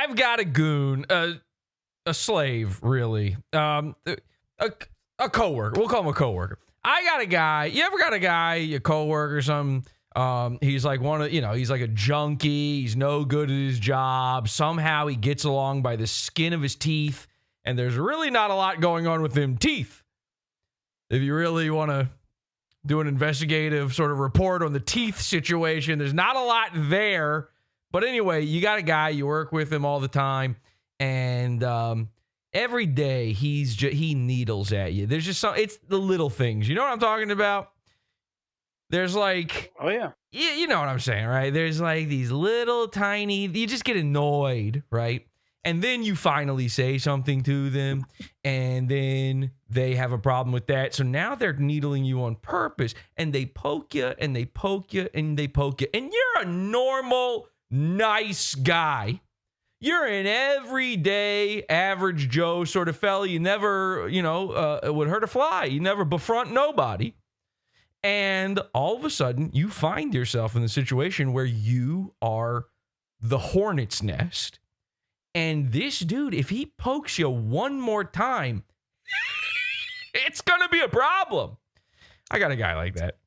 I've got a goon, a slave, really, a coworker. We'll call him a coworker. I got a guy. You ever got a guy, a coworker, something? He's like he's like a junkie. He's no good at his job. Somehow he gets along by the skin of his teeth, and there's really not a lot going on with them teeth. If you really want to do an investigative sort of report on the teeth situation, there's not a lot there. But anyway, you got a guy, you work with him all the time, and every day he needles at you. There's just it's the little things. You know what I'm talking about? There's like, oh yeah, you know what I'm saying, right? There's like these little tiny, you just get annoyed, right? And then you finally say something to them, and then they have a problem with that. So now they're needling you on purpose, and they poke you, and they poke you, and they poke you. And you're a normal, nice guy. You're an everyday, average Joe sort of fella. You never, would hurt a fly. You never befront nobody. And all of a sudden, you find yourself in the situation where you are the hornet's nest. And this dude, if he pokes you one more time, it's going to be a problem. I got a guy like that.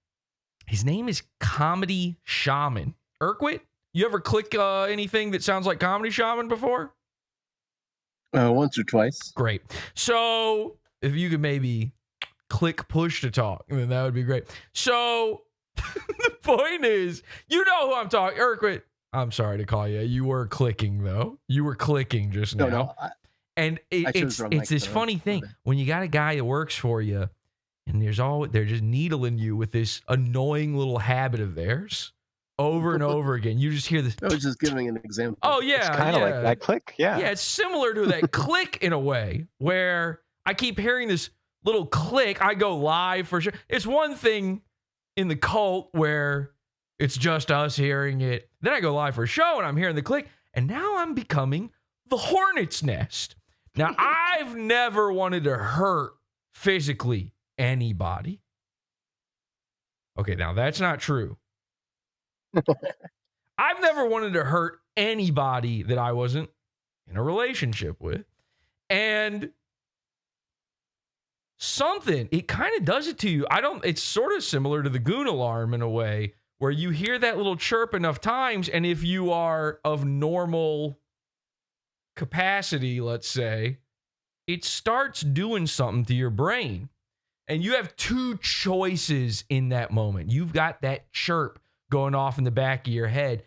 His name is Comedy Shaman. Urquit, you ever click anything that sounds like Comedy Shaman before? Once or twice. Great. So if you could maybe click push to talk, then that would be great. So the point is, you know who I'm talking. Urquit, I'm sorry to call you. You were clicking, though. You were clicking just now. No, and it's this funny thing. When you got a guy that works for you, and they're just needling you with this annoying little habit of theirs over and over again. You just hear this. I was just giving an example. Oh, yeah. It's kind of like that click. Yeah. Yeah, it's similar to that click in a way, where I keep hearing this little click. I go live for sure. It's one thing in the cult where it's just us hearing it. Then I go live for a show and I'm hearing the click. And now I'm becoming the hornet's nest. Now, I've never wanted to hurt physically anybody. Okay, now that's not true. I've never wanted to hurt anybody that I wasn't in a relationship with. And it kind of does it to you. It's sort of similar to the goon alarm in a way, where you hear that little chirp enough times, and if you are of normal capacity, let's say, it starts doing something to your brain. And you have two choices in that moment. You've got that chirp going off in the back of your head.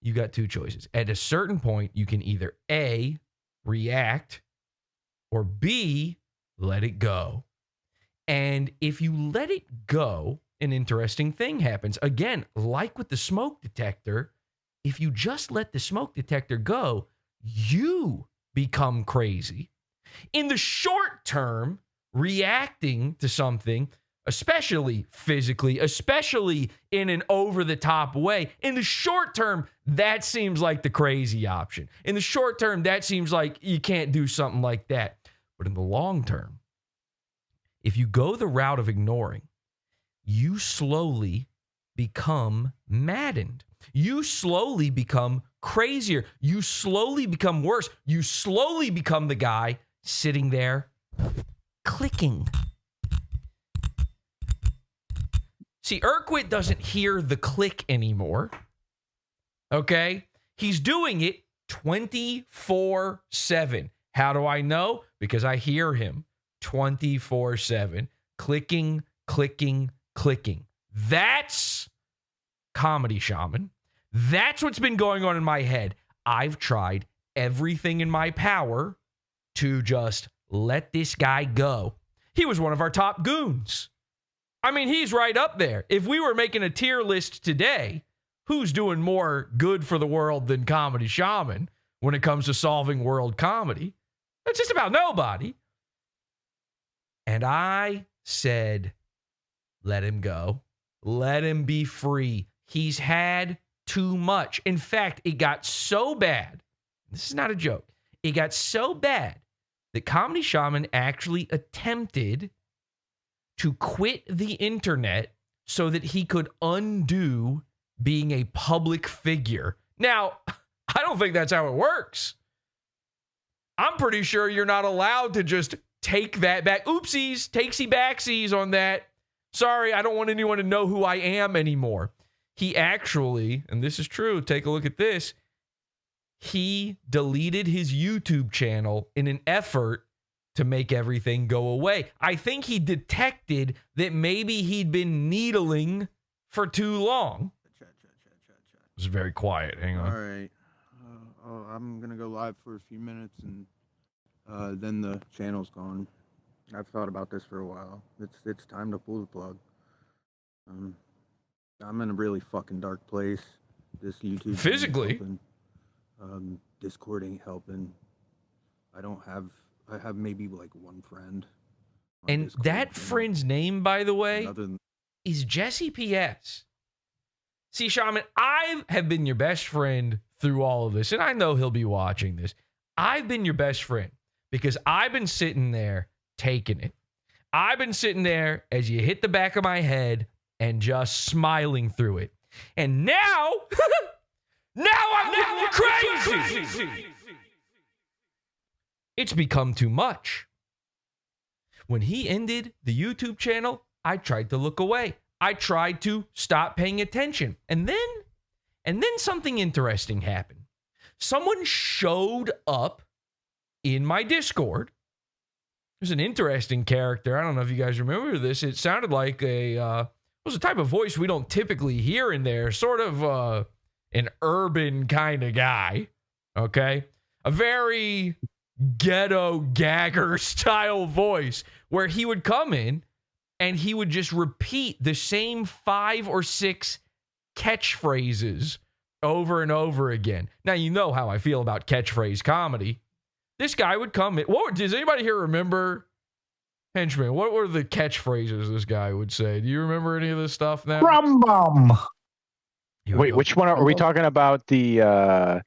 You got two choices. At a certain point, you can either A, react, or B, let it go. And if you let it go, an interesting thing happens. Again, like with the smoke detector, if you just let the smoke detector go, you become crazy. In the short term, reacting to something, especially physically, especially in an over-the-top way, in the short term, that seems like the crazy option. In the short term, that seems like you can't do something like that. But in the long term, if you go the route of ignoring, you slowly become maddened. You slowly become crazier. You slowly become worse. You slowly become the guy sitting there clicking. See, Urquit doesn't hear the click anymore. Okay? He's doing it 24/7. How do I know? Because I hear him 24/7. Clicking, clicking, clicking. That's Comedy Shaman. That's what's been going on in my head. I've tried everything in my power to just let this guy go. He was one of our top goons. I mean, he's right up there. If we were making a tier list today, who's doing more good for the world than Comedy Shaman when it comes to solving world comedy? It's just about nobody. And I said, let him go. Let him be free. He's had too much. In fact, it got so bad. This is not a joke. It got so bad that Comedy Shaman actually attempted to quit the internet so that he could undo being a public figure. Now, I don't think that's how it works. I'm pretty sure you're not allowed to just take that back. Oopsies, takesy backsies on that. Sorry, I don't want anyone to know who I am anymore. He actually, and this is true, take a look at this. He deleted his YouTube channel in an effort to make everything go away. I think he detected that maybe he'd been needling for too long. Chat. It was very quiet. Hang on. All right. I'm going to go live for a few minutes, and then the channel's gone. I've thought about this for a while. It's time to pull the plug. I'm in a really fucking dark place. This YouTube physically, Discord ain't helping. I have maybe like one friend. And Discord, that friend's name, by the way, is Jesse PS. See, Shaman, I have been your best friend through all of this, and I know he'll be watching this. I've been your best friend because I've been sitting there taking it. I've been sitting there as you hit the back of my head and just smiling through it. And now, I'm getting crazy. It's become too much. When he ended the YouTube channel, I tried to look away. I tried to stop paying attention. And then something interesting happened. Someone showed up in my Discord. There's an interesting character. I don't know if you guys remember this. It sounded like it was a type of voice we don't typically hear in there. Sort of an urban kind of guy. Okay? A very ghetto gagger style voice where he would come in and he would just repeat the same 5 or 6 catchphrases over and over again. Now, you know how I feel about catchphrase comedy. This guy would come in. Does anybody here remember, Henchman, what were the catchphrases this guy would say? Do you remember any of this stuff now? Rumbum. Wait, which one are we talking about? The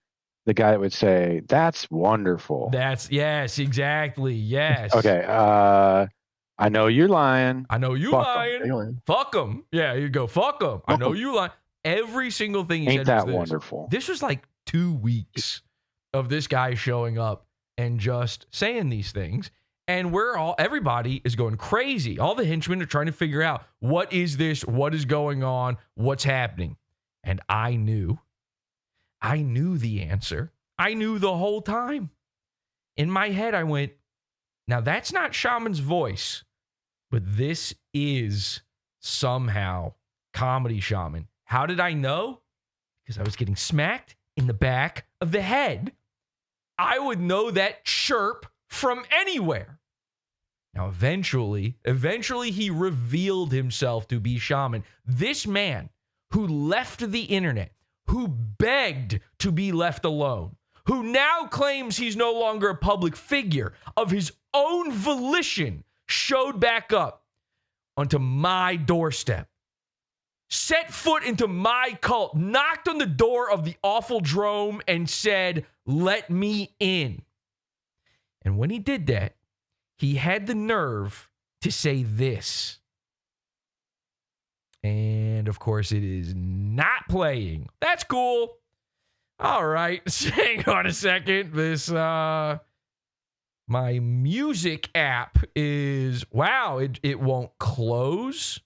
guy that would say, "That's wonderful." Yes, exactly. Yes. Okay. I know you're lying. I know you lying. Fuck them. Yeah, you go, fuck them. I know you lying. Every single thing he said was this. Ain't that wonderful? This was like 2 weeks of this guy showing up and just saying these things. And everybody is going crazy. All the henchmen are trying to figure out, what is this? What is going on? What's happening? And I knew the answer. I knew the whole time. In my head, I went, now that's not Shaman's voice, but this is somehow Comedy Shaman. How did I know? Because I was getting smacked in the back of the head. I would know that chirp from anywhere. Now, eventually he revealed himself to be Shaman. This man who left the internet, who begged to be left alone, who now claims he's no longer a public figure, of his own volition, showed back up onto my doorstep, set foot into my cult, knocked on the door of the awful drome and said, "Let me in." And when he did that, he had the nerve to say this. And of course, it is not playing. That's cool. All right. Hang on a second. This, my music app is, wow, it won't close.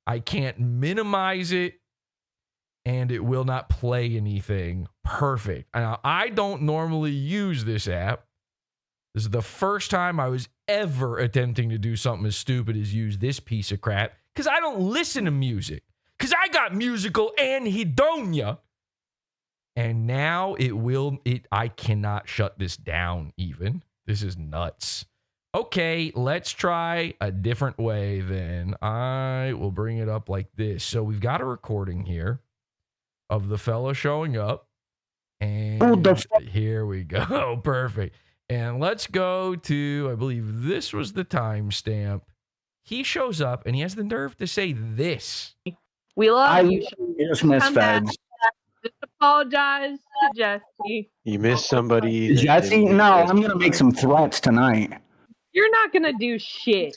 I can't minimize it. And it will not play anything. Perfect. Now, I don't normally use this app. This is the first time I was ever attempting to do something as stupid as use this piece of crap. Because I don't listen to music. Because I got musical anhedonia. And now I cannot shut this down even. This is nuts. Okay, let's try a different way then. I will bring it up like this. So we've got a recording here of the fella showing up. And here we go. Perfect. And let's go to, I believe this was the timestamp. He shows up and he has the nerve to say this. We love you. Just miss feds. Just apologize to Jesse. You missed somebody. Jesse? No, I'm going to make some threats tonight. You're not going to do shit.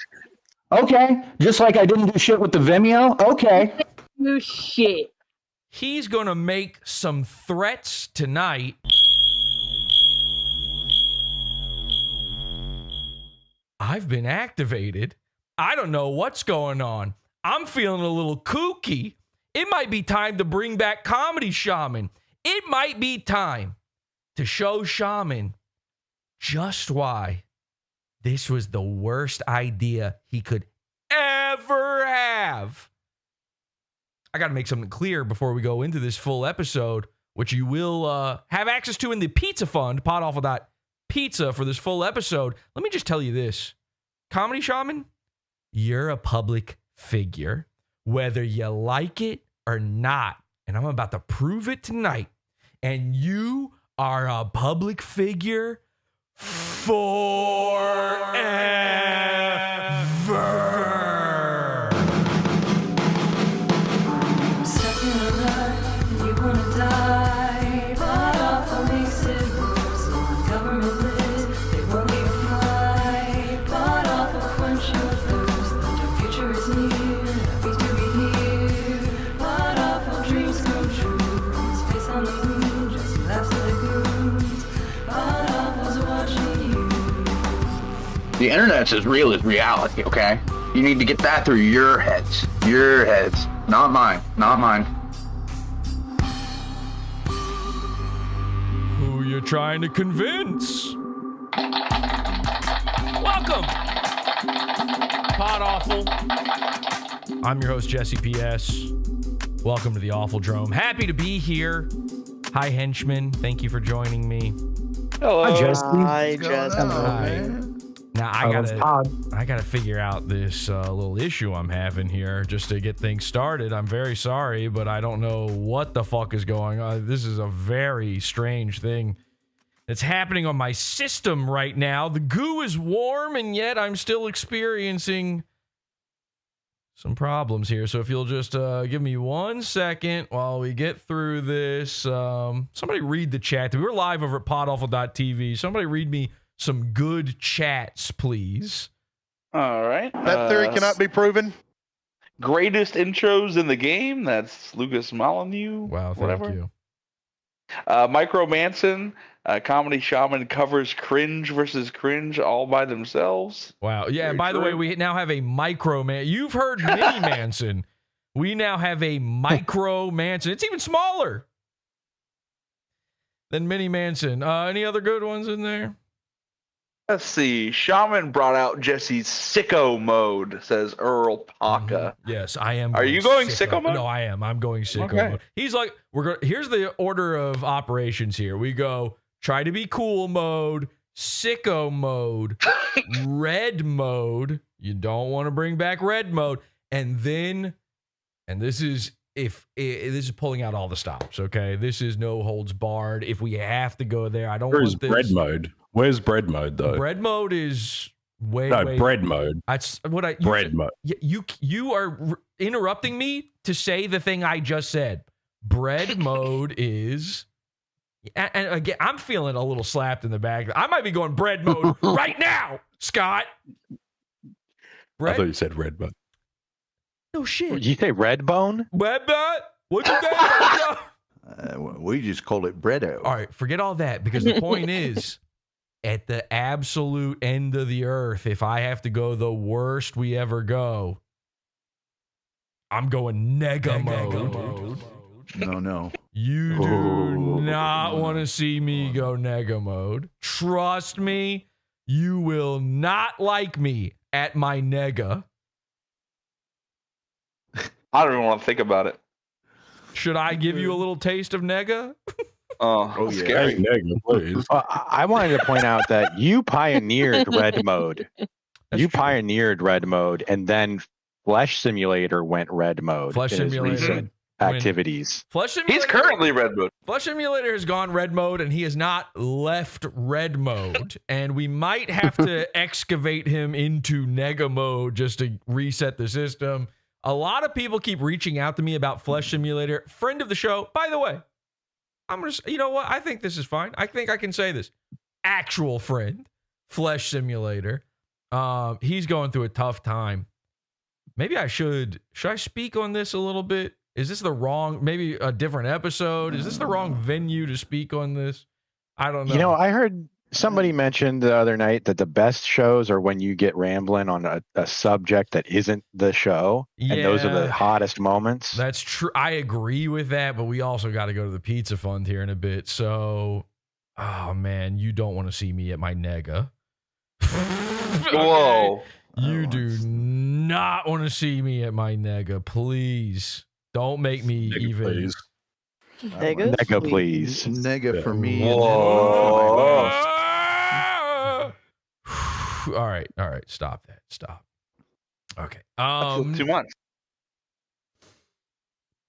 Okay. Just like I didn't do shit with the Vimeo? Okay. Do shit. He's going to make some threats tonight. I've been activated. I don't know what's going on. I'm feeling a little kooky. It might be time to bring back Comedy Shaman. It might be time to show Shaman just why this was the worst idea he could ever have. I got to make something clear before we go into this full episode, which you will have access to in the Pizza Fund, PODAWFUL.pizza for this full episode. Let me just tell you this. Comedy Shaman, you're a public figure, whether you like it or not. And I'm about to prove it tonight. And you are a public figure forever. The internet's as real as reality, okay? You need to get that through your heads. Your heads. Not mine. Not mine. Who you trying to convince? Welcome, PodAwful. I'm your host, Jesse P.S. Welcome to the Awful Drome. Happy to be here. Hi, henchman. Thank you for joining me. Hello. Hi, Jesse. Hi, Jesse. Hi. Now I gotta figure out this little issue I'm having here just to get things started. I'm very sorry, but I don't know what the fuck is going on. This is a very strange thing that's happening on my system right now. The goo is warm, and yet I'm still experiencing some problems here. So if you'll just give me 1 second while we get through this. Somebody read the chat. We're live over at PODAWFUL.tv. Somebody read me some good chats, please. All right. That theory cannot be proven. Greatest intros in the game. That's Lucas Molyneux. Wow, thank you. Micro Manson, Comedy Shaman covers cringe versus cringe all by themselves. Wow. Yeah, Very by the true. way, we now have a Micro Man. You've heard Mini Manson. We now have a Micro Manson. It's even smaller than Mini Manson. Any other good ones in there? Let's see. Shaman brought out Jesse's sicko mode, says Earl Paka. Yes, I am. Are you going sicko mode? No, I am. I'm going sicko Okay. mode. He's like, here's the order of operations here. We go try to be cool mode, sicko mode, red mode. You don't want to bring back red mode. And then, and this is this is pulling out all the stops, okay? This is no holds barred. If we have to go there, I don't Where's want this. bread mode? Where's bread mode though? Bread mode is way bread mode. That's what I Bread mode. You are interrupting me to say the thing I just said. Bread mode is, and again, I'm feeling a little slapped in the back. I might be going bread mode right now, Scott. I thought you said red mode. No shit. Did you say red bone? Bread mode? What'd you say? We just call it breado. All right, forget all that, because the point is, at the absolute end of the earth, if I have to go the worst we ever go, I'm going nega mode. No. You do not want to see me go nega mode. Trust me, you will not like me at my nega. I don't even want to think about it. Should I give you a little taste of nega? Oh, yeah. scary. Hey, Nega, please. I wanted to point out that you pioneered red mode. That's You true. pioneered red mode, and then Flesh Simulator went red mode. Flesh in his Simulator recent activities. Flesh Simulator. He's currently red mode. Flesh Simulator has gone red mode, and he has not left red mode. And we might have to excavate him into nega mode just to reset the system. A lot of people keep reaching out to me about Flesh Simulator. Friend of the show, by the way, I'm going to, you know what? I think this is fine. I think I can say this. Actual friend, Flesh Simulator. He's going through a tough time. Maybe I should I speak on this a little bit? Is this the wrong, maybe a different episode? Is this the wrong venue to speak on this? I don't know. You know, I heard somebody mention the other night that the best shows are when you get rambling on a subject that isn't the show. And those are the hottest moments. That's true. I agree with that, but we also got to go to the pizza fund here in a bit. So, oh man, you don't want to see me at my nega. Okay? Whoa. You do not want to see me at my nega, please. Don't make me Nigga, even. please. Nega, please. Nega for me. Whoa. All right. Stop that. Stop. Okay. That's 2 months.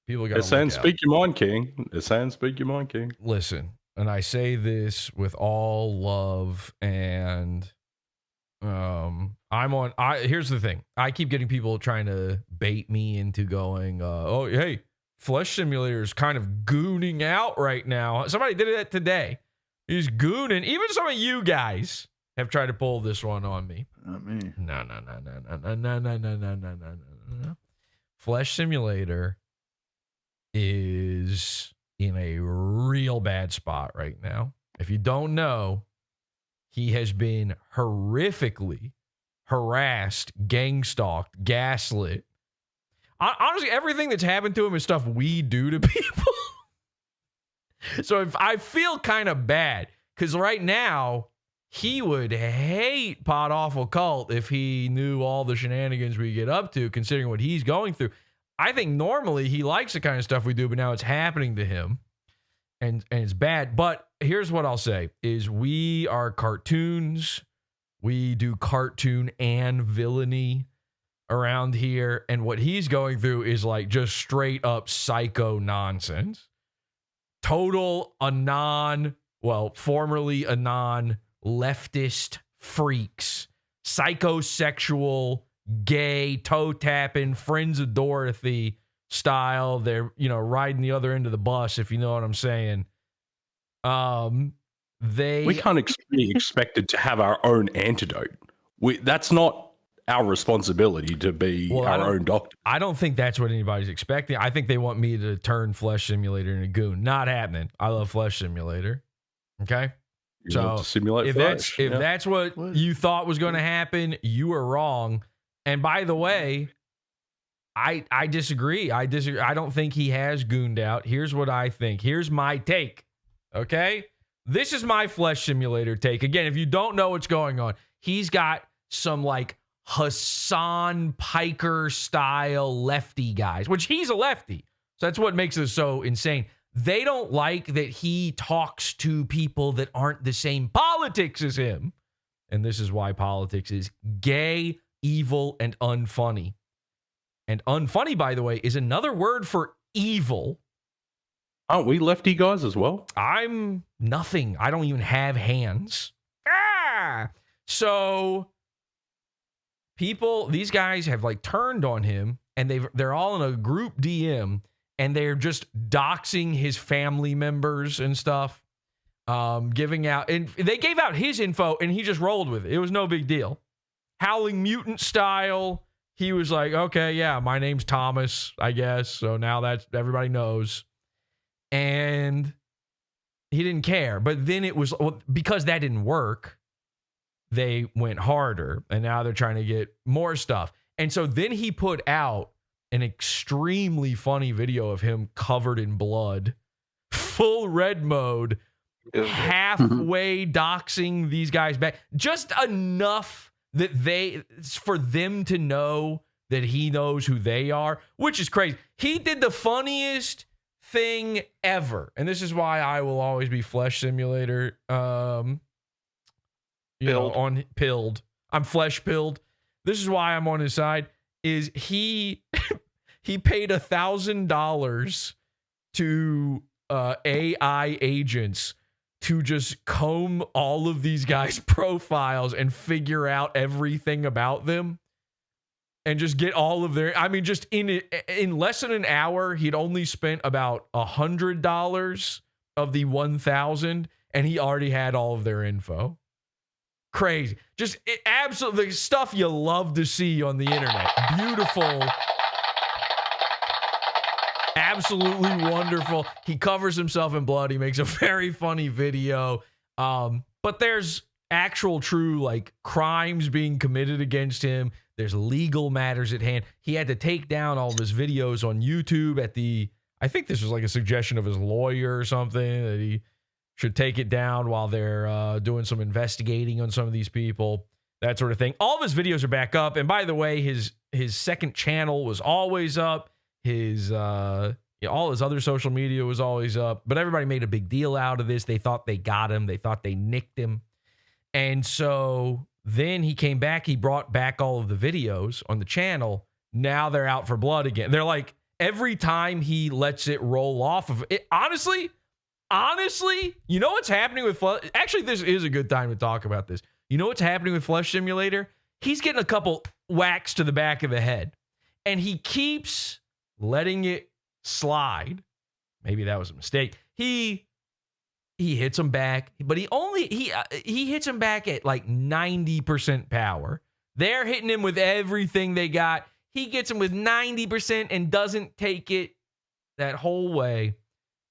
People got. It's saying speak your mind, King. It's saying speak your mind, King. Listen, and I say this with all love, and here's the thing. I keep getting people trying to bait me into going, oh, hey, Flesh Simulator is kind of gooning out right now. Somebody did that today. He's gooning. Even some of you guys have tried to pull this one on me. Not me. No. Flesh Simulator is in a real bad spot right now. If you don't know, he has been horrifically harassed, gang-stalked, gaslit. Honestly, everything that's happened to him is stuff we do to people. So if I feel kind of bad, because right now, he would hate PODAWFUL Cult if he knew all the shenanigans we get up to, considering what he's going through. I think normally he likes the kind of stuff we do, but now it's happening to him. And it's bad. But here's what I'll say is we are cartoons. We do cartoon and villainy around here. And what he's going through is like just straight up psycho nonsense. Total formerly anon leftist freaks. Psychosexual, gay, toe tapping, friends of Dorothy style. They're, riding the other end of the bus, if you know what I'm saying. We can't be expected to have our own antidote. That's not our responsibility to be our own doctor. I don't think that's what anybody's expecting. I think they want me to turn Flesh Simulator into goon. Not happening. I love Flesh Simulator. Okay? You want to simulate flesh. If that's what you thought was going to happen, you were wrong. And by the way, I disagree. I don't think he has gooned out. Here's what I think. Here's my take. Okay? This is my Flesh Simulator take. Again, if you don't know what's going on, he's got some like Hassan Piker style lefty guys, which he's a lefty. So that's what makes this so insane. They don't like that he talks to people that aren't the same politics as him. And this is why politics is gay, evil, and unfunny. And unfunny, by the way, is another word for evil. Aren't we lefty guys as well? I'm nothing. I don't even have hands. So these guys have like turned on him, and they're all in a group DM, and they're just doxing his family members and stuff, giving out, and they gave out his info, and he just rolled with it. It was no big deal. Howling Mutant style. He was like, okay, yeah, my name's Thomas, I guess. So now that's everybody knows. And he didn't care. But then it was, because that didn't work, they went harder. And now they're trying to get more stuff. And so then he put out an extremely funny video of him covered in blood, full red mode, halfway doxing these guys back. Just enough that for them to know that he knows who they are, which is crazy. He did the funniest thing ever. And this is why I will always be Flesh Simulator. Pilled. I'm flesh pilled. This is why I'm on his side. Is he paid $1,000 to AI agents to just comb all of these guys' profiles and figure out everything about them and just get all of their, just in less than an hour, he'd only spent about $100 of the 1,000 and he already had all of their info. Crazy. Just absolutely stuff you love to see on the internet. Beautiful. Absolutely wonderful. He covers himself in blood. He makes a very funny video. But there's actual true like crimes being committed against him. There's legal matters at hand. He had to take down all of his videos on YouTube I think this was like a suggestion of his lawyer or something, that he should take it down while they're doing some investigating on some of these people, that sort of thing. All of his videos are back up. And by the way, his second channel was always up. All his other social media was always up. But everybody made a big deal out of this. They thought they got him. They thought they nicked him. And so then he came back. He brought back all of the videos on the channel. Now they're out for blood again. They're like, every time he lets it roll off of it. Honestly, you know what's happening with Flesh? Actually, this is a good time to talk about this. You know what's happening with Flesh Simulator? He's getting a couple whacks to the back of the head, and he keeps letting it slide. Maybe that was a mistake. He hits him back, but he hits him back at like 90% power. They're hitting him with everything they got. He gets him with 90% and doesn't take it that whole way.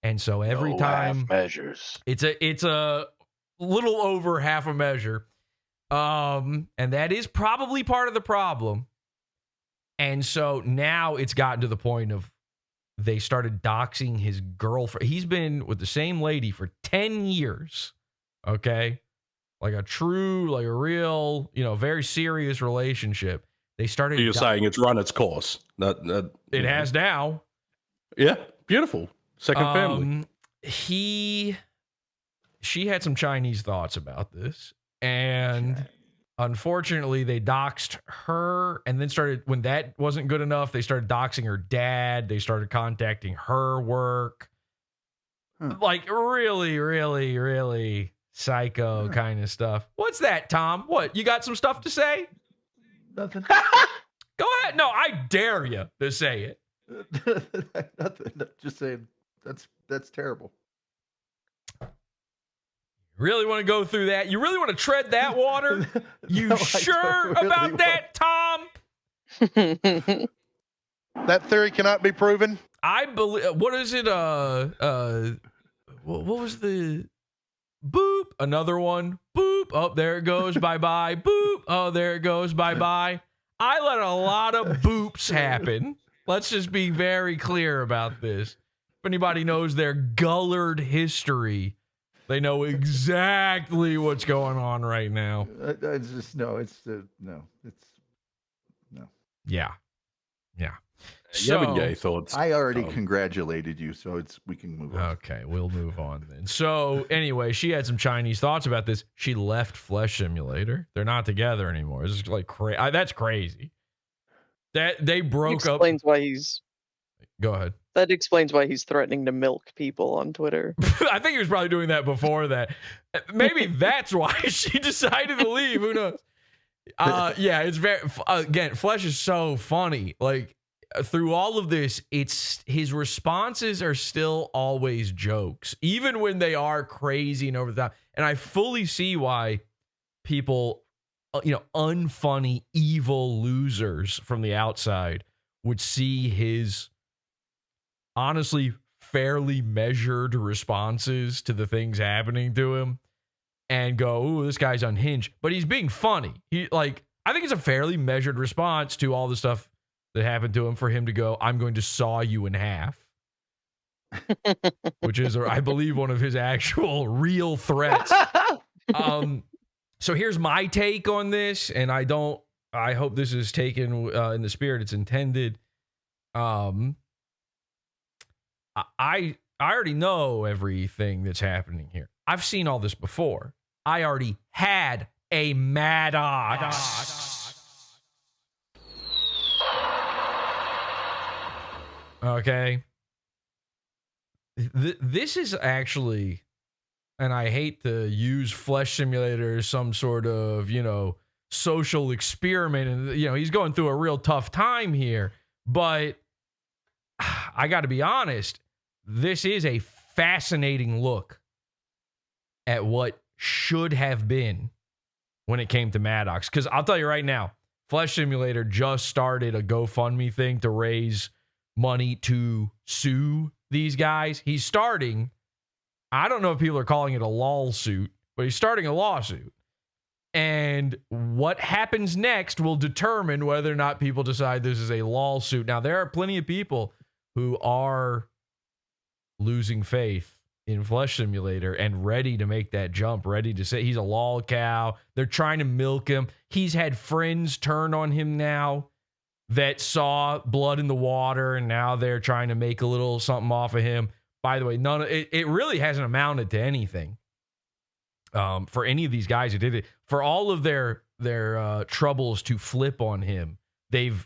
And so every time half measures. it's a little over half a measure. And that is probably part of the problem. And so now it's gotten to the point of they started doxing his girlfriend. He's been with the same lady for 10 years. Okay. Like a real, very serious relationship. They started. You're saying it's run its course. It has now. Yeah. Beautiful. Second family. She had some Chinese thoughts about this. And unfortunately, they doxed her, and then when that wasn't good enough, they started doxing her dad. They started contacting her work. Like really, really, really psycho kind of stuff. What's that, Tom? What? You got some stuff to say? Nothing. Go ahead. No, I dare you to say it. Nothing. Just saying that's terrible. Really want to go through that? You really want to tread that water? You No, sure really about that, Tom? That theory cannot be proven. I believe. What is it? What was the boop? Another one. Boop. Oh, there it goes. Bye bye. Boop. Oh, there it goes. Bye bye. I let a lot of boops happen. Let's just be very clear about this. If anybody knows their Gullard history, they know exactly what's going on right now. No. Yeah. Gay thoughts. I already congratulated you, so we can move on. Okay, we'll move on then. So anyway, she had some Chinese thoughts about this. She left Flesh Simulator. They're not together anymore. It's just like that's crazy. That they broke up. Explains why he's. Go ahead. That explains why he's threatening to milk people on Twitter. I think he was probably doing that before that. Maybe that's why she decided to leave. Who knows? Yeah, it's very again. Flesh is so funny. Like through all of this, his responses are still always jokes, even when they are crazy and over the top. And I fully see why people, unfunny, evil losers from the outside would see his honestly fairly measured responses to the things happening to him and go, ooh, this guy's unhinged. But he's being funny. I think it's a fairly measured response to all the stuff that happened to him for him to go, I'm going to saw you in half. Which is, I believe, one of his actual real threats. So here's my take on this, and I hope this is taken in the spirit it's intended. I already know everything that's happening here. I've seen all this before. I already had a Maddox. Okay. This is actually, and I hate to use Flesh Simulator as some sort of, social experiment. And, he's going through a real tough time here. But I got to be honest, this is a fascinating look at what should have been when it came to Maddox. Because I'll tell you right now, Flesh Simulator just started a GoFundMe thing to raise money to sue these guys. He's starting, I don't know if people are calling it a lawsuit, but he's starting a lawsuit. And what happens next will determine whether or not people decide this is a lawsuit. Now, there are plenty of people who are losing faith in Flesh Simulator and ready to make that jump, ready to say he's a lol cow. They're trying to milk him. He's had friends turn on him now that saw blood in the water, and now they're trying to make a little something off of him. By the way, it really hasn't amounted to anything. For any of these guys who did it, for all of their troubles to flip on him, they've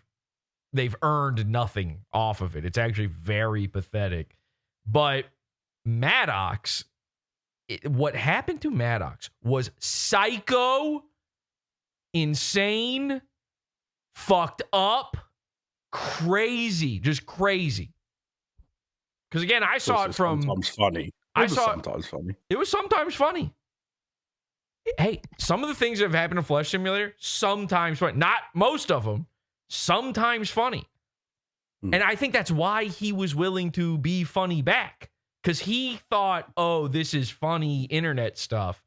earned nothing off of it. It's actually very pathetic. But Maddox, what happened to Maddox was psycho, insane, fucked up, crazy, just crazy. Because again, I saw it from sometimes funny. Sometimes funny. It was sometimes funny. Hey, some of the things that have happened in Flesh Simulator, sometimes funny. Not most of them, sometimes funny. And I think that's why he was willing to be funny back. Because he thought, oh, this is funny internet stuff.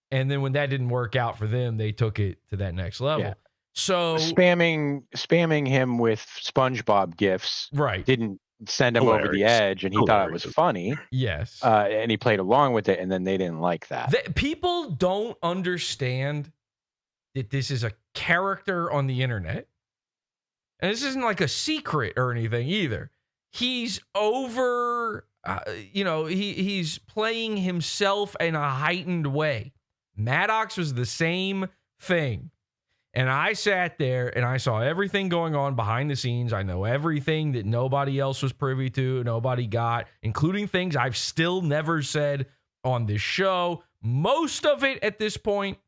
And then when that didn't work out for them, they took it to that next level. Yeah. So spamming him with SpongeBob gifs didn't send him over the edge, and he thought it was funny. Yes. And he played along with it, and then they didn't like that. People don't understand that this is a character on the internet. And this isn't like a secret or anything either. He's over, he's playing himself in a heightened way. Maddox was the same thing. And I sat there and I saw everything going on behind the scenes. I know everything that nobody else was privy to, nobody got, including things I've still never said on this show. Most of it at this point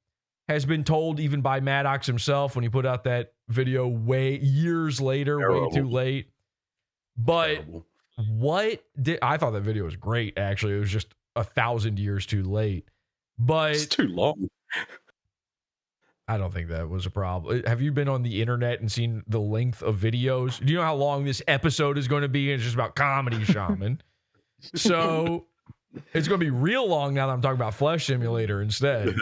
has been told even by Maddox himself when he put out that video years later, way too late. But I thought that video was great, actually. It was just 1,000 years too late. But it's too long. I don't think that was a problem. Have you been on the internet and seen the length of videos? Do you know how long this episode is going to be? It's just about Comedy Shaman. So it's going to be real long now that I'm talking about Flesh Simulator instead.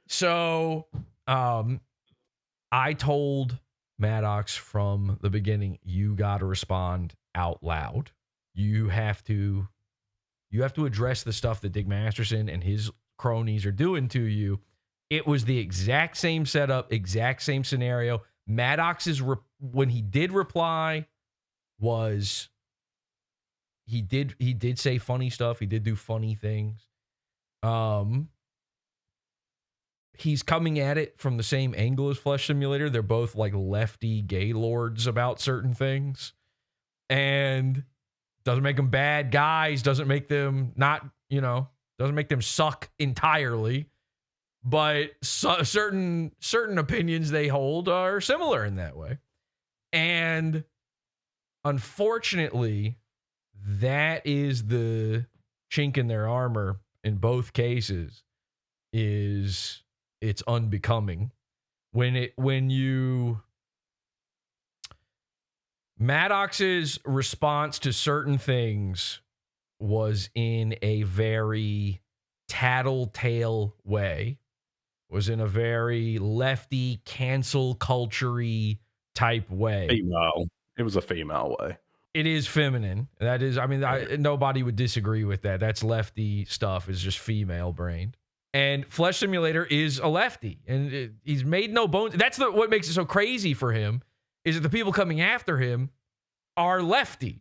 So I told Maddox from the beginning, you got to respond out loud. You have to address the stuff that Dick Masterson and his cronies are doing to you. It was the exact same setup, exact same scenario. Maddox's when he did reply was he did say funny stuff. He did do funny things. He's coming at it from the same angle as Flesh Simulator. They're both like lefty gay lords about certain things, and doesn't make them bad guys. Doesn't make them doesn't make them suck entirely. But certain opinions they hold are similar in that way. And unfortunately, that is the chink in their armor in both cases, is it's unbecoming. Maddox's response to certain things was in a very tattletale way, was in a very lefty, cancel culture-y type way. Female. It was a female way. It is feminine. That is, nobody would disagree with that. That's lefty stuff. It's just female brained. And Flesh Simulator is a lefty, and he's made no bones. That's what makes it so crazy for him, is that the people coming after him are lefties.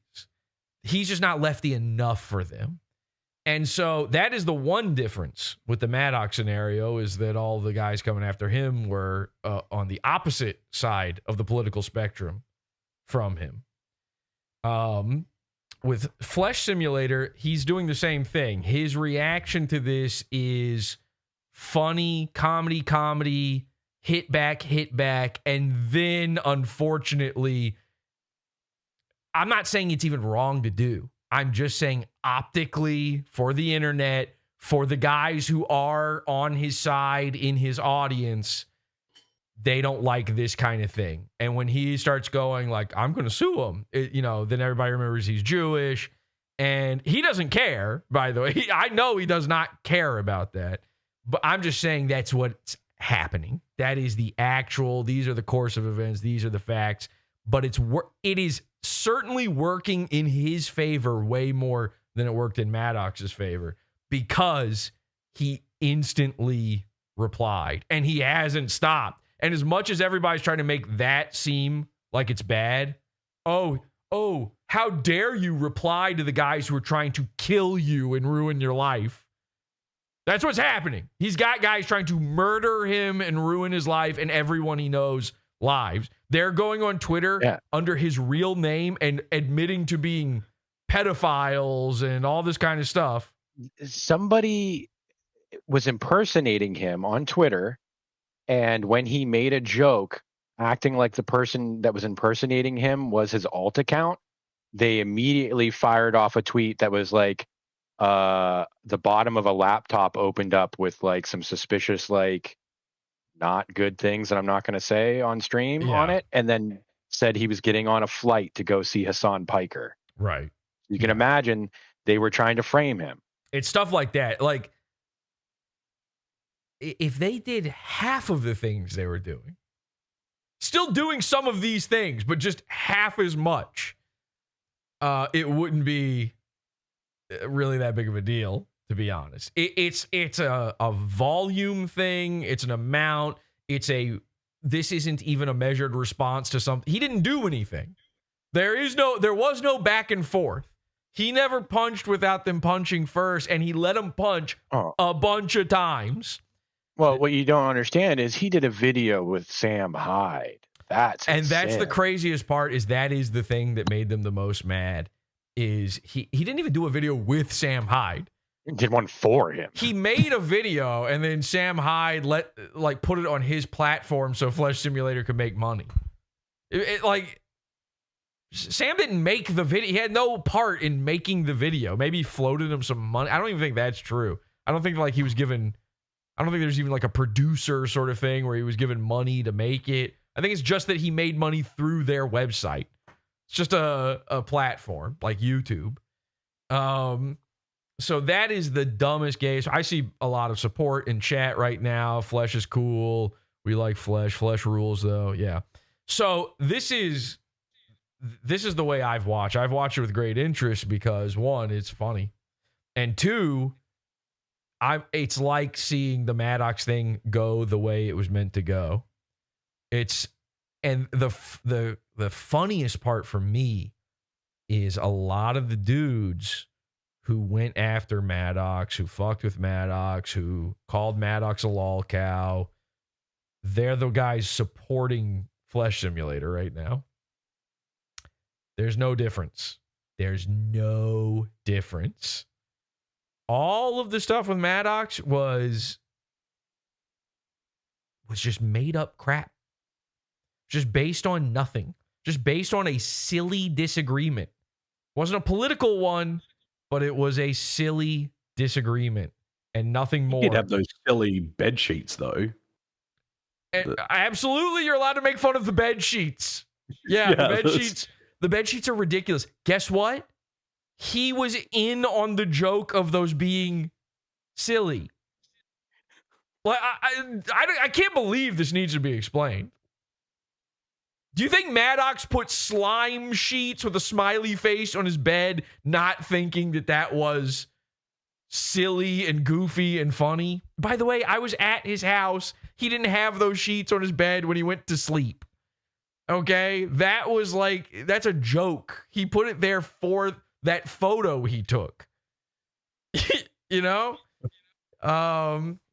He's just not lefty enough for them. And so that is the one difference with the Maddox scenario, is that all the guys coming after him were on the opposite side of the political spectrum from him. With Flesh Simulator, he's doing the same thing. His reaction to this is funny, comedy, hit back. And then, unfortunately, I'm not saying it's even wrong to do. I'm just saying optically, for the internet, for the guys who are on his side in his audience, they don't like this kind of thing. And when he starts going like, I'm going to sue him, then everybody remembers he's Jewish. And he doesn't care, by the way. I know he does not care about that. But I'm just saying that's what's happening. That is the actual, these are the course of events. These are the facts. But it is certainly working in his favor way more than it worked in Maddox's favor, because he instantly replied and he hasn't stopped. And as much as everybody's trying to make that seem like it's bad, oh, how dare you reply to the guys who are trying to kill you and ruin your life? That's what's happening. He's got guys trying to murder him and ruin his life and everyone he knows lives. They're going on Twitter under his real name and admitting to being pedophiles and all this kind of stuff. Somebody was impersonating him on Twitter, and when he made a joke acting like the person that was impersonating him was his alt account, they immediately fired off a tweet that was like, the bottom of a laptop opened up with like some suspicious, like, not good things that I'm not going to say on stream on it, and then said he was getting on a flight to go see Hassan Piker. Right. You can imagine they were trying to frame him. It's stuff like that. Like, if they did half of the things they were doing, still doing some of these things, but just half as much, it wouldn't be really that big of a deal, to be honest. It's a volume thing. It's an amount. This isn't even a measured response to something. He didn't do anything. There was no back and forth. He never punched without them punching first, and he let them punch a bunch of times. Well, what you don't understand is he did a video with Sam Hyde. That's the craziest part. That is the thing that made them the most mad. Is he didn't even do a video with Sam Hyde. He did one for him. He made a video, and then Sam Hyde put it on his platform so Flesh Simulator could make money. Sam didn't make the video. He had no part in making the video. Maybe he floated him some money. I don't even think that's true. I don't think he was given. I don't think there's even like a producer sort of thing where he was given money to make it. I think it's just that he made money through their website. It's just a platform like YouTube. So that is the dumbest game. So I see a lot of support in chat right now. Flesh is cool. We like Flesh. Flesh rules though. Yeah. So this is the way I've watched. I've watched it with great interest because one, it's funny. And two, it's like seeing the Maddox thing go the way it was meant to go. And the funniest part for me is a lot of the dudes who went after Maddox, who fucked with Maddox, who called Maddox a lol cow, they're the guys supporting Flesh Simulator right now. There's no difference. There's no difference. All of the stuff with Maddox was just made up crap. Just based on nothing. Just based on a silly disagreement. It wasn't a political one, but it was a silly disagreement and nothing more. You did have those silly bed sheets, though. And absolutely, you're allowed to make fun of the bed sheets. Yeah, the bed sheets are ridiculous. Guess what? He was in on the joke of those being silly. Like I can't believe this needs to be explained. Do you think Maddox put slime sheets with a smiley face on his bed, not thinking that was silly and goofy and funny? By the way, I was at his house. He didn't have those sheets on his bed when he went to sleep. Okay? That's a joke. He put it there for that photo he took. You know?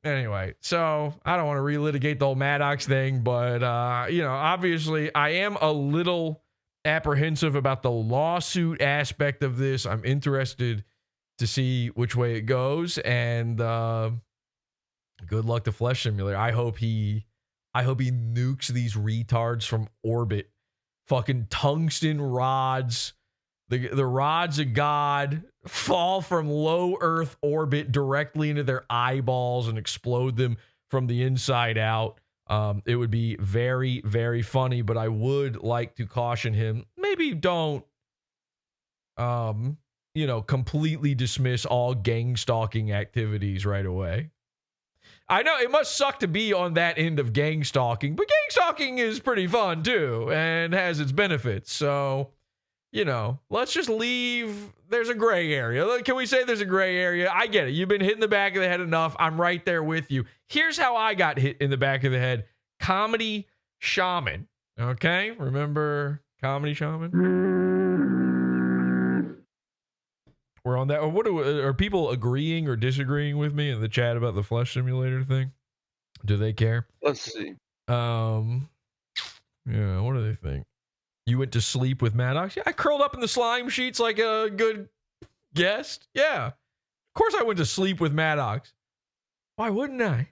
Anyway, so I don't want to relitigate the whole Maddox thing, but obviously I am a little apprehensive about the lawsuit aspect of this. I'm interested to see which way it goes, and good luck to Flesh Simulator. I hope he nukes these retards from orbit. Fucking tungsten rods. The rods of God fall from low Earth orbit directly into their eyeballs and explode them from the inside out. It would be very, very funny, but I would like to caution him, maybe don't, completely dismiss all gang stalking activities right away. I know it must suck to be on that end of gang stalking, but gang stalking is pretty fun too and has its benefits. So, let's just leave. There's a gray area. Can we say there's a gray area? I get it. You've been hit in the back of the head enough. I'm right there with you. Here's how I got hit in the back of the head. Comedy Shaman. Okay? Remember Comedy Shaman? We're on that. Are people agreeing or disagreeing with me in the chat about the flesh simulator thing? Do they care? Let's see. Yeah, what do they think? You went to sleep with Maddox? Yeah, I curled up in the slime sheets like a good guest. Yeah. Of course I went to sleep with Maddox. Why wouldn't I?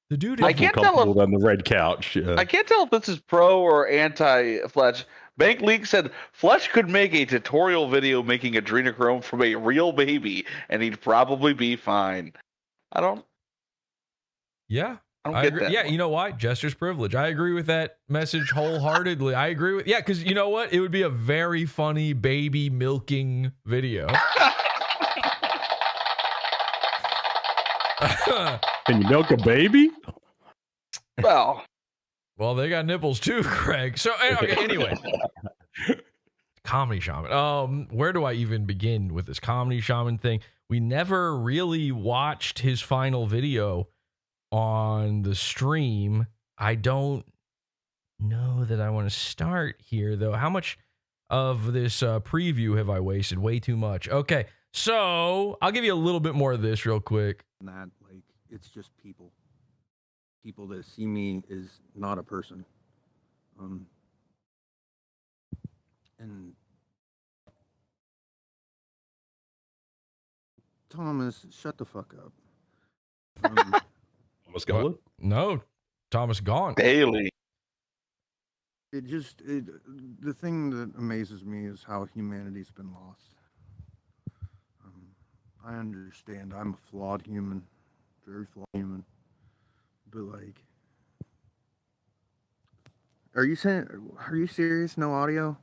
The dude I can't tell if, on the red couch. I can't tell if this is pro or anti-Fletch. Bank Leak said Fletch could make a tutorial video making adrenochrome from a real baby, and he'd probably be fine. I don't get agree. that. Yeah, you know why? Jester's privilege. I agree with that message wholeheartedly. I agree with because you know what? It would be a very funny baby milking video. Can you milk a baby? Well, they got nipples too, Craig. So okay, anyway. Comedy Shaman. Where do I even begin with this Comedy Shaman thing? We never really watched his final video on the stream. I don't know that I want to start here, though. How much of this preview have I wasted? Way too much. Okay, so I'll give you a little bit more of this real quick. That, like, it's just people. People that see me is not a person. And Thomas, shut the fuck up. Thomas gone? No, Thomas gone. Daily. The thing that amazes me is how humanity's been lost. I understand I'm a flawed human, very flawed human, but like, are you serious? No audio?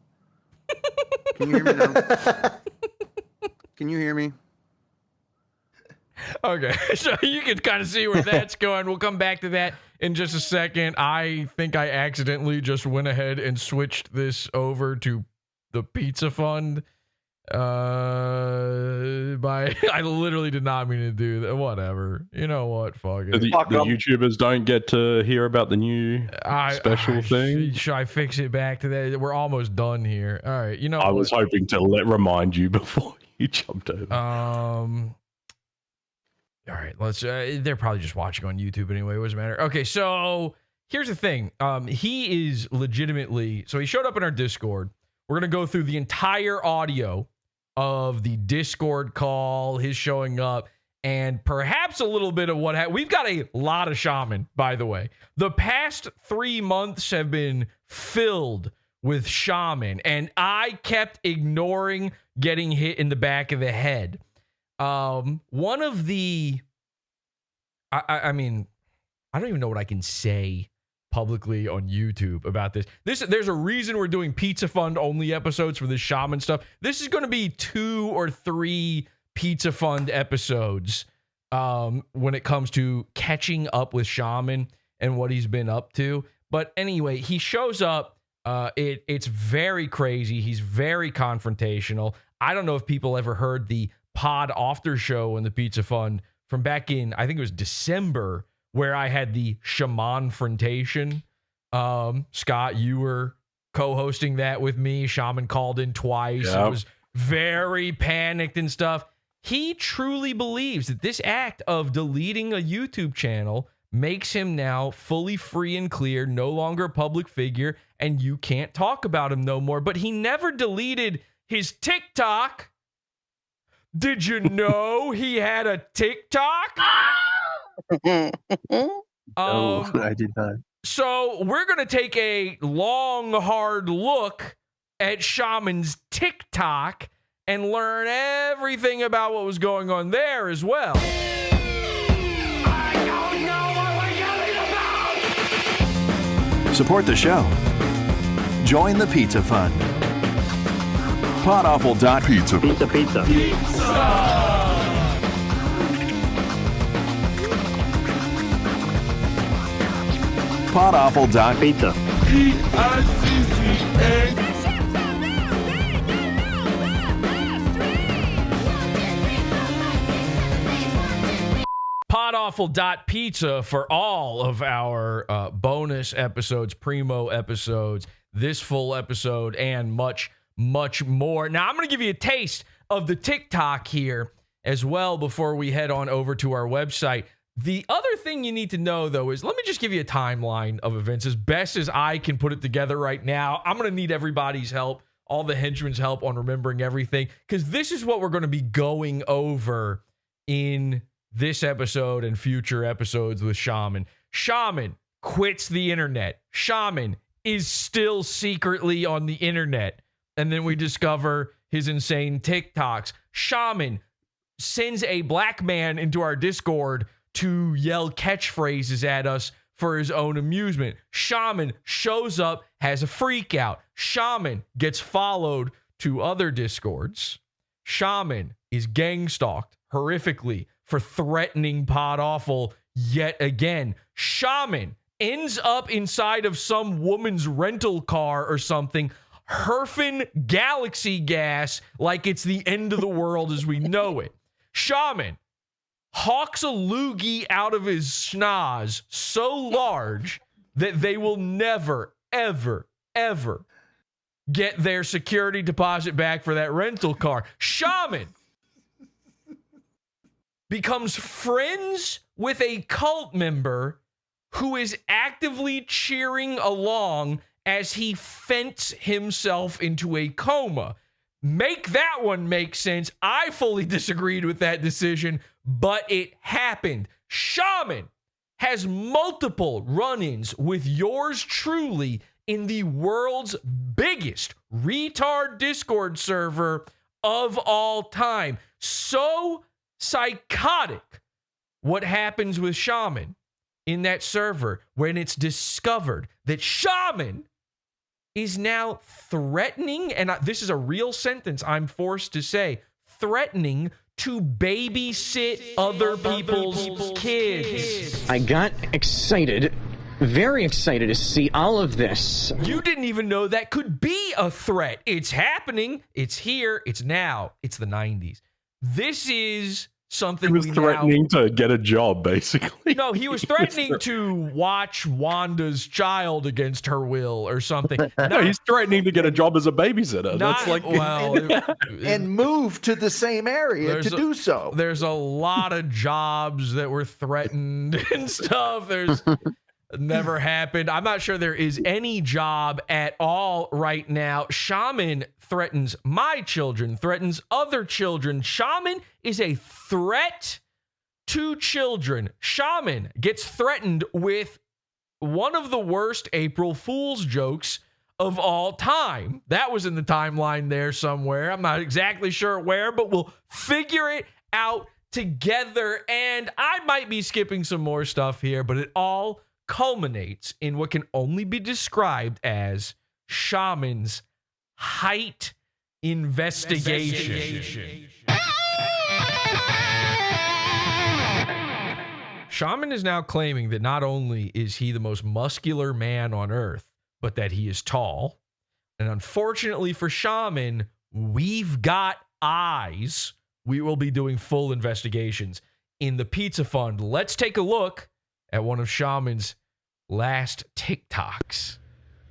Can you hear me now? Can you hear me? Okay, so you can kind of see where that's going. We'll come back to that in just a second. I think I accidentally just went ahead and switched this over to the Pizza Fund. I literally did not mean to do that. Whatever. You know what? Fuck it. The YouTubers don't get to hear about the new special thing. Should I fix it back to that? We're almost done here. All right. You know, I was hoping to remind you before you jumped over. All right. Let's. They're probably just watching on YouTube anyway. It doesn't matter. Okay. So here's the thing. He is legitimately. So he showed up in our Discord. We're gonna go through the entire audio of the Discord call, his showing up, and perhaps a little bit of what we've got a lot of Shaman, by the way. The past 3 months have been filled with Shaman, and I kept ignoring getting hit in the back of the head. One of the, I mean, I don't even know what I can say publicly on YouTube about this. There's a reason we're doing Pizza Fund only episodes for this Shaman stuff. This is going to be 2 or 3 Pizza Fund episodes when it comes to catching up with Shaman and what he's been up to. But anyway, he shows up. It's very crazy. He's very confrontational. I don't know if people ever heard the pod after show in the Pizza Fund from back in, I think it was December, where I had the Shaman-frontation. Scott, you were co-hosting that with me. Shaman called in twice. Yep. It was very panicked and stuff. He truly believes that this act of deleting a YouTube channel makes him now fully free and clear, no longer a public figure, and you can't talk about him no more. But he never deleted his TikTok. Did you know he had a TikTok? I did not. So we're going to take a long, hard look at Shaman's TikTok and learn everything about what was going on there as well. I don't know what we're Support the show. Join the Pizza Fund. PODAWFUL.pizza. Pizza. PODAWFUL.pizza. PODAWFUL.pizza for all of our bonus episodes, primo episodes, this full episode, and much, much more. Now, I'm going to give you a taste of the TikTok here as well before we head on over to our website. The other thing you need to know, though, is let me just give you a timeline of events as best as I can put it together right now. I'm going to need everybody's help, all the henchmen's help on remembering everything, because this is what we're going to be going over in this episode and future episodes with Shaman. Shaman quits the internet. Shaman is still secretly on the internet. And then we discover his insane TikToks. Shaman sends a black man into our Discord to yell catchphrases at us for his own amusement. Shaman shows up, has a freak out. Shaman gets followed to other Discords. Shaman is gang stalked horrifically for threatening PodAwful yet again. Shaman ends up inside of some woman's rental car or something, herfing galaxy gas like it's the end of the world as we know it. Shaman hawks a loogie out of his schnoz so large that they will never, ever, ever get their security deposit back for that rental car. Shaman becomes friends with a cult member who is actively cheering along as he fents himself into a coma. Make that one make sense. I fully disagreed with that decision, but it happened. Shaman has multiple run-ins with yours truly in the world's biggest retard Discord server of all time. So psychotic what happens with Shaman in that server when it's discovered that Shaman is now threatening, and this is a real sentence I'm forced to say, threatening to babysit other people's kids. I got excited, very excited to see all of this. You didn't even know that could be a threat. It's happening. It's here. It's now. It's the 90s. This is something he was threatening to get a job, basically. No, he was threatening to watch Wanda's child against her will or something. No, he's threatening to get a job as a babysitter. That's like, well, and move to the same area to do so. There's a lot of jobs that were threatened and stuff. There's never happened. I'm not sure there is any job at all right now. Shaman threatens my children, threatens other children. Shaman is a threat to children. Shaman gets threatened with one of the worst April Fool's jokes of all time. That was in the timeline there somewhere. I'm not exactly sure where, but we'll figure it out together. And I might be skipping some more stuff here, but it all culminates in what can only be described as Shaman's height investigation. Shaman is now claiming that not only is he the most muscular man on earth, but that he is tall. And unfortunately for Shaman, we've got eyes. We will be doing full investigations in the Pizza Fund. Let's take a look at one of Shaman's last TikToks.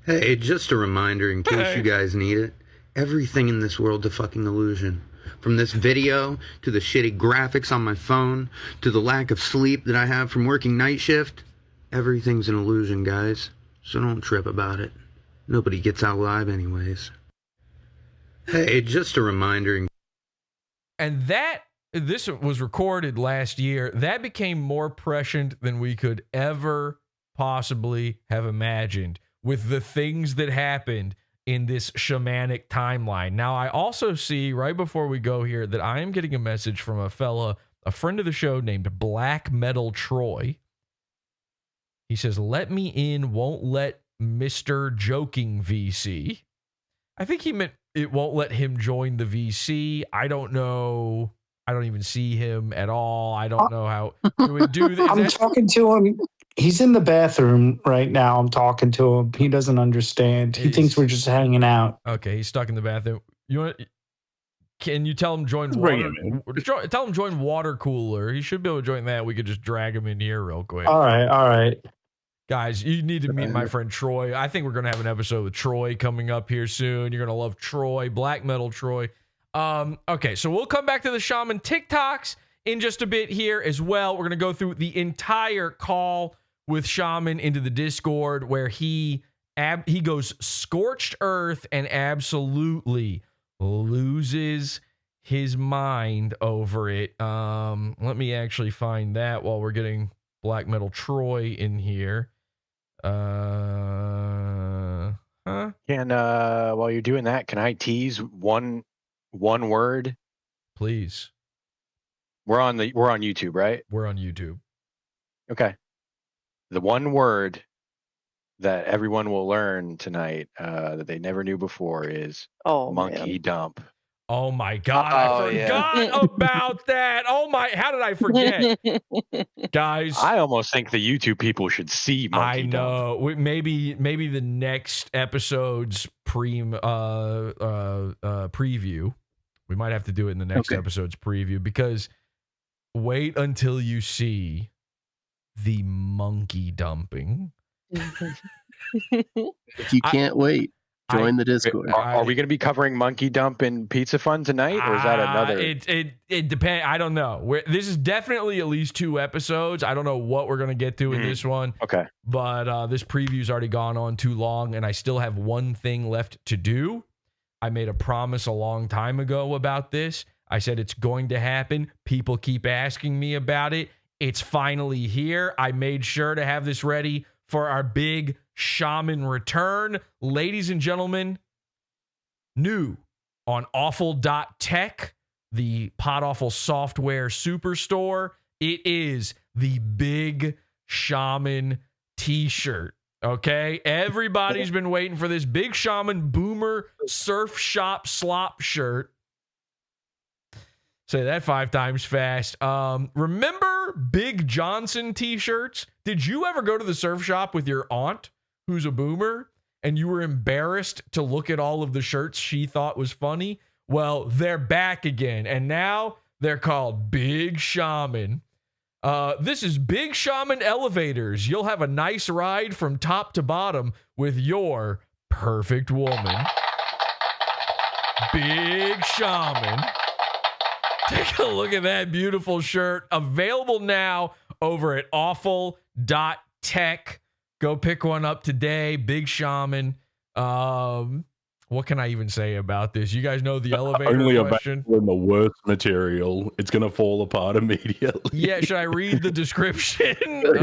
Hey, just a reminder in case you guys need it. Everything in this world's a fucking illusion. From this video, to the shitty graphics on my phone, to the lack of sleep that I have from working night shift. Everything's an illusion, guys. So don't trip about it. Nobody gets out alive anyways. Hey, just a reminder. And this was recorded last year. That became more prescient than we could ever possibly have imagined with the things that happened in this shamanic timeline. Now, I also see right before we go here that I am getting a message from a friend of the show named Black Metal Troy. He says, "Let me in, won't let Mr. Joking VC. I think he meant it won't let him join the VC. I don't know. I don't even see him at all. I don't know how. Do we do this? I'm talking to him. He's in the bathroom right now. I'm talking to him. He doesn't understand. He thinks we're just hanging out. Okay, he's stuck in the bathroom. You want? Can you tell him join Bring water? him Tell him join water cooler. He should be able to join that. We could just drag him in here real quick. All right. Guys, you need to meet my friend Troy. I think we're gonna have an episode with Troy coming up here soon. You're gonna love Troy, black metal Troy. Okay, so we'll come back to the Shaman TikToks in just a bit here as well. We're gonna go through the entire call with Shaman into the Discord where he goes scorched earth and absolutely loses his mind over it. Let me actually find that while we're getting black metal Troy in here. Can while you're doing that, can I tease one word? Please. We're on YouTube, right? We're on YouTube. Okay. The one word that everyone will learn tonight that they never knew before is monkey dump. Oh my God, I forgot about that. Oh my, how did I forget? Guys, I almost think the YouTube people should see monkey dump. I know. Maybe the next episode's preview. We might have to do it in the next episode's preview because wait until you see the monkey dumping. If you can't wait, join the Discord. Are we going to be covering monkey dump and pizza fun tonight, or is that another? It depends. I don't know. This is definitely at least 2 episodes. I don't know what we're going to get to in this one. Okay. But this preview's already gone on too long, and I still have one thing left to do. I made a promise a long time ago about this. I said it's going to happen. People keep asking me about it. It's finally here. I made sure to have this ready for our big Shaman return. Ladies and gentlemen, new on awful.tech, the PodAwful software superstore, it is the Big Shaman t-shirt. Okay? Everybody's been waiting for this Big Shaman Boomer Surf Shop Slop shirt. Say that 5 times fast. Remember Big Johnson t-shirts? Did you ever go to the surf shop with your aunt, who's a boomer, and you were embarrassed to look at all of the shirts she thought was funny? Well, they're back again, and now they're called Big Shaman. This is Big Shaman elevators. You'll have a nice ride from top to bottom with your perfect woman. Big Shaman. Take a look at that beautiful shirt. Available now over at awful.tech. Go pick one up today. Big Shaman. What can I even say about this? You guys know the elevator Only question? Only in the worst material. It's going to fall apart immediately. Yeah, should I read the description? Here's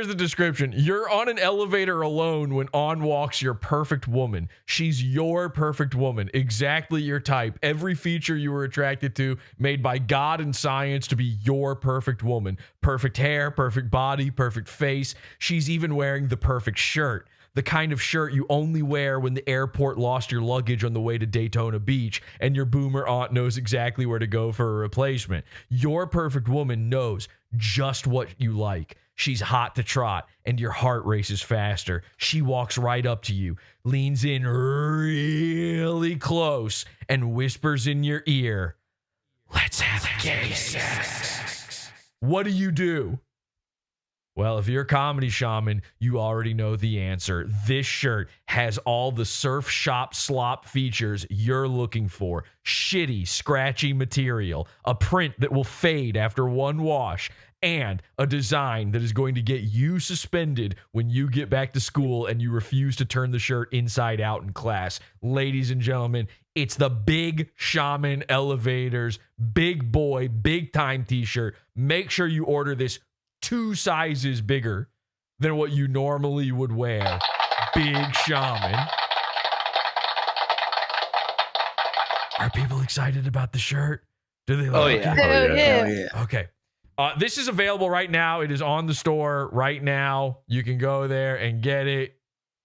the description. You're on an elevator alone when on walks your perfect woman. She's your perfect woman. Exactly your type. Every feature you were attracted to, made by God and science to be your perfect woman. Perfect hair, perfect body, perfect face. She's even wearing the perfect shirt. The kind of shirt you only wear when the airport lost your luggage on the way to Daytona Beach and your boomer aunt knows exactly where to go for a replacement. Your perfect woman knows just what you like. She's hot to trot and your heart races faster. She walks right up to you, leans in really close and whispers in your ear, "Let's have gay sex." What do? Well, if you're a Comedy Shaman, you already know the answer. This shirt has all the surf shop slop features you're looking for. Shitty, scratchy material, a print that will fade after one wash, and a design that is going to get you suspended when you get back to school and you refuse to turn the shirt inside out in class. Ladies and gentlemen, it's the Big Shaman Elevators Big Boy Big Time t-shirt. Make sure you order this 2 sizes bigger than what you normally would wear. Big Shaman. Are people excited about the shirt? Do they like it? Hell yeah. Okay. This is available right now. It is on the store right now. You can go there and get it.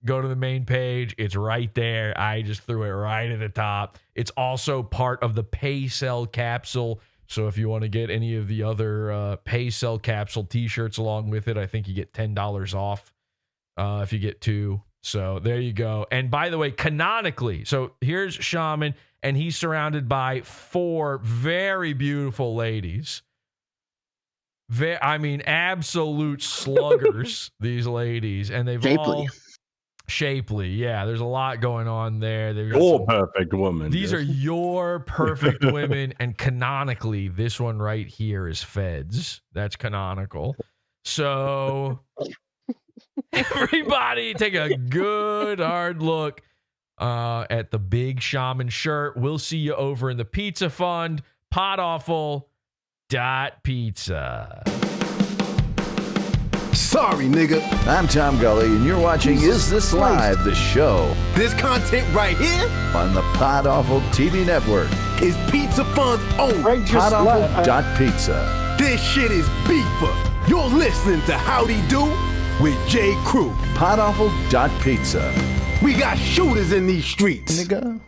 Go to the main page. It's right there. I just threw it right at the top. It's also part of the Pay Sell capsule. So if you want to get any of the other Pay Sell capsule t-shirts along with it, I think you get $10 off if you get 2. So there you go. And by the way, canonically, so here's Shaman, and he's surrounded by 4 very beautiful ladies. Absolute sluggers, these ladies. And they've all... Shapely, yeah. There's a lot going on there. Your perfect woman. These are your perfect women, and canonically, this one right here is Feuds. That's canonical. So, everybody, take a good hard look at the Big Shaman shirt. We'll see you over in the Pizza Fund. PODAWFUL.pizza. Sorry, nigga. I'm Tom Gully, and you're watching Is This Live, the show. This content right here on the PodAwful TV network is Pizza Fun's own. PodAwful.pizza. This shit is beefer. You're listening to Howdy Do with J. Crew. PodAwful.pizza. We got shooters in these streets. Nigga.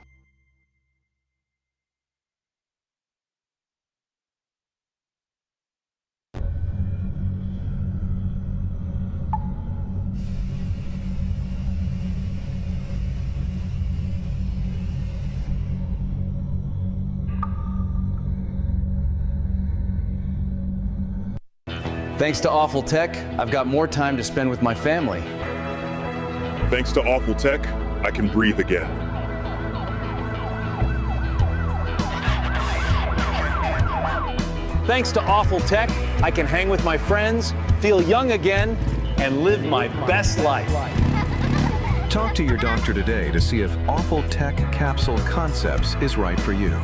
Thanks to Awful Tech, I've got more time to spend with my family. Thanks to Awful Tech, I can breathe again. Thanks to Awful Tech, I can hang with my friends, feel young again, and live my best life. Talk to your doctor today to see if Awful Tech Capsule Concepts is right for you.